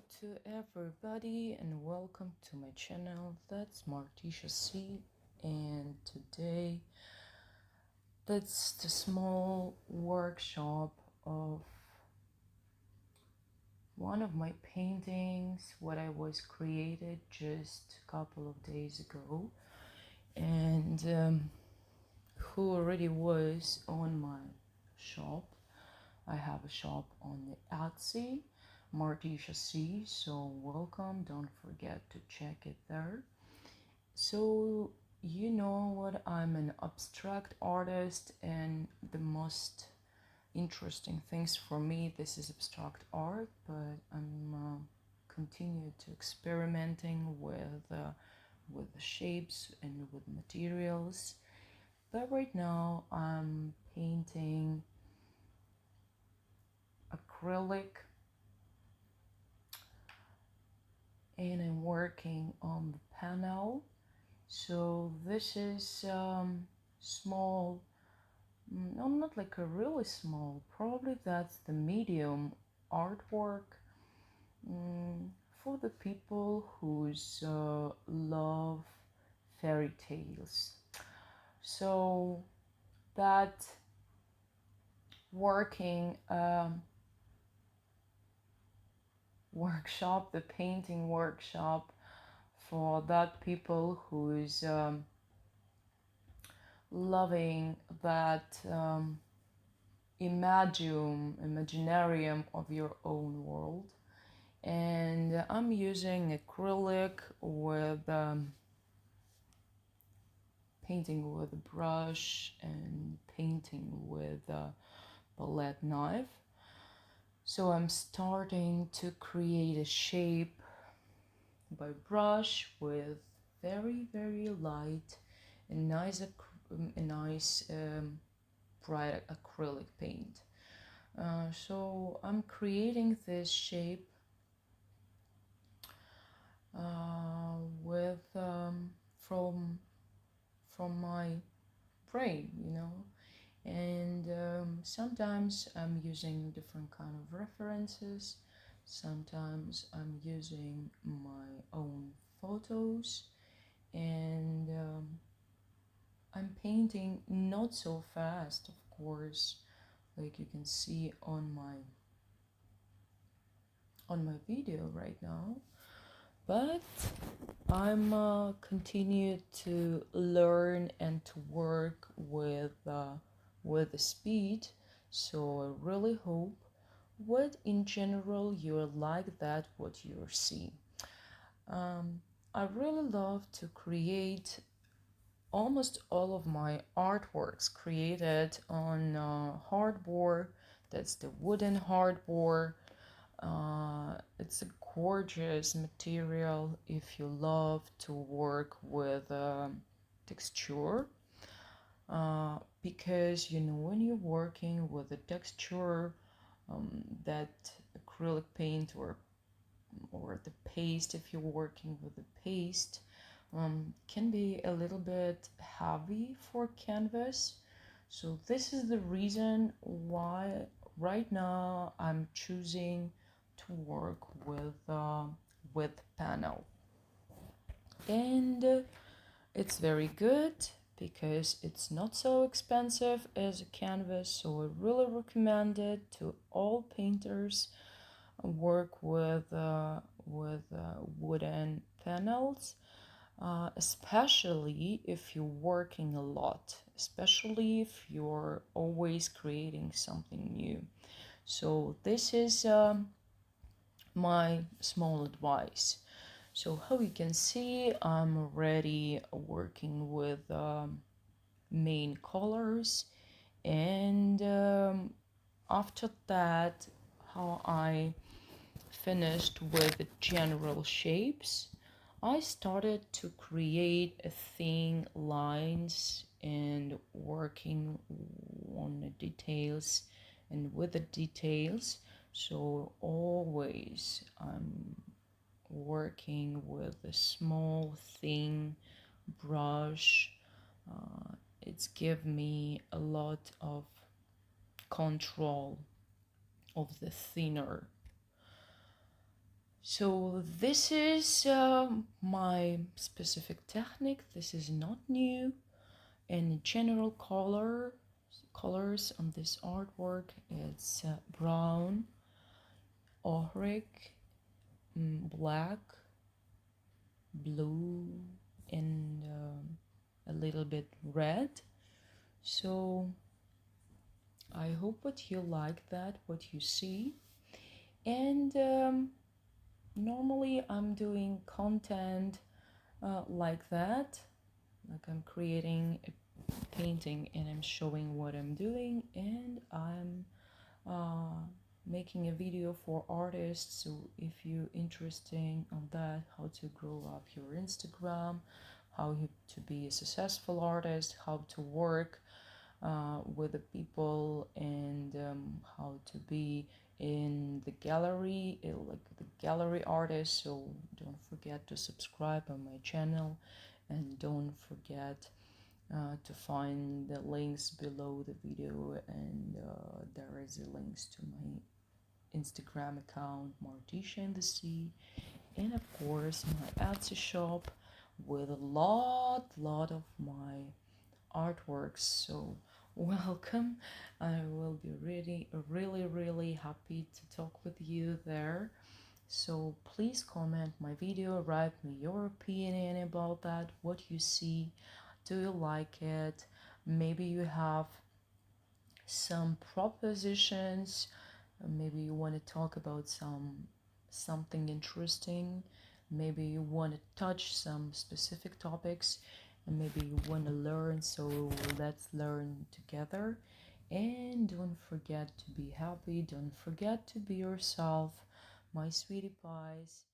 to everybody and welcome to my channel. That's Martisha Sea, and today that's the small workshop of one of my paintings, what I was created just a couple of days ago, and who already was on my shop. I have a shop on the Etsy, Martisha Sea, so welcome. Don't forget to check it there. So, you know what? I'm an abstract artist, and the most interesting things for me, this is abstract art, but I'm continue to experimenting with the shapes and with materials. But right now, I'm painting acrylic and I'm working on the panel. So this is small, no, not like a really small, probably that's the medium artwork for the people who's love fairy tales. So that working workshop, the painting workshop for that people who's loving that imaginarium of your own world. And I'm using acrylic with painting with a brush and painting with a palette knife. So I'm starting to create a shape by brush with very light and nice bright acrylic paint. So I'm creating this shape with from my brain, and sometimes I'm using different kind of references. Sometimes I'm using my own photos, and I'm painting not so fast, of course, like you can see on my video right now, but I'm continue to learn and to work with the speed. So I really hope what in general you like that what you're seeing. I really love to create almost all of my artworks created on hardboard. That's the wooden hardboard. It's a gorgeous material if you love to work with texture, because when you're working with a texture, that acrylic paint or the paste, if you're working with the paste, can be a little bit heavy for canvas. So this is the reason why right now I'm choosing to work with panel, and it's very good because it's not so expensive as a canvas. So I really recommend it to all painters work with wooden panels, especially if you're working a lot, especially if you're always creating something new. So this is my small advice. So how you can see, I'm already working with main colors, and after that, how I finished with the general shapes, I started to create a thin lines and working on the details and with the details. So always I'm working with a small thin brush. It's give me a lot of control of the thinner. So this is my specific technique. This is not new. And general colors on this artwork, it's brown, ochre, black, blue, and a little bit red. So I hope what you like that, what you see. And normally I'm doing content like that, like I'm creating a painting and I'm showing what I'm doing, and I'm making a video for artists. So if you're interested on that, how to grow up your Instagram, to be a successful artist, how to work with the people, and how to be in the gallery, like the gallery artist. So don't forget to subscribe on my channel, and don't forget to find the links below the video, and there is a links to my Instagram account, Martisha Sea, and of course my Etsy shop with a lot of my artworks. So welcome. I will be really happy to talk with you there. So please comment my video, write me your opinion about that, what you see. Do you like it? Maybe you have some propositions. Maybe you want to talk about something interesting. Maybe you want to touch some specific topics, and maybe you want to learn. So let's learn together. And don't forget to be happy. Don't forget to be yourself, my sweetie pies.